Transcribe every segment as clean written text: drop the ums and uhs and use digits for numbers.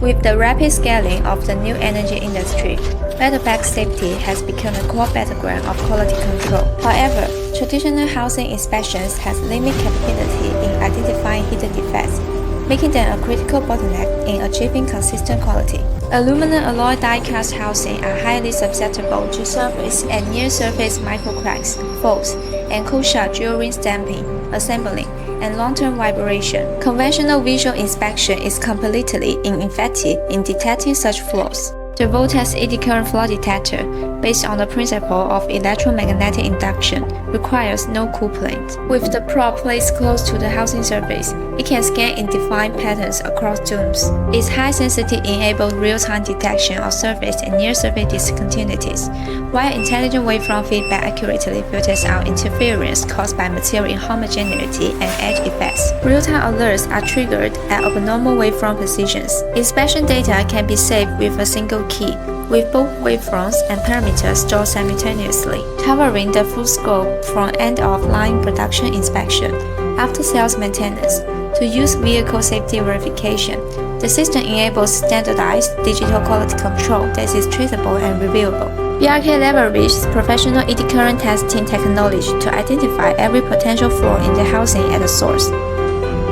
With the rapid scaling of the new energy industry, back-to-back safety has become a core battleground of quality control. However, traditional housing inspections has limited capability in identifying hidden defects, making them a critical bottleneck in achieving consistent quality. Aluminum alloy die-cast housing are highly susceptible to surface and near-surface microcracks, faults, and cold shut during stamping, assembling, and long-term vibration. Conventional visual inspection is completely ineffective in detecting such flaws. The Vortex Eddy current flaw detector, based on the principle of electromagnetic induction, requires no couplant. With the probe placed close to the housing surface, it can scan in defined patterns across dooms. Its high sensitivity enables real-time detection of surface and near-surface discontinuities, while intelligent waveform feedback accurately filters out interference caused by material inhomogeneity and edge effects. Real-time alerts are triggered at abnormal waveform positions. Inspection data can be saved with a single key, with both waveforms and parameters stored simultaneously, covering the full scope from end-of-line production inspection, after-sales maintenance, to used vehicle safety verification. The system enables standardized digital quality control that is traceable and reviewable. BRK leverages professional eddy current testing technology to identify every potential flaw in the housing at the source,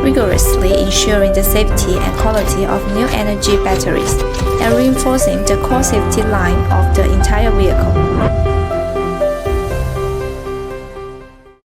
rigorously ensuring the safety and quality of new energy batteries and reinforcing the core safety line of the entire vehicle.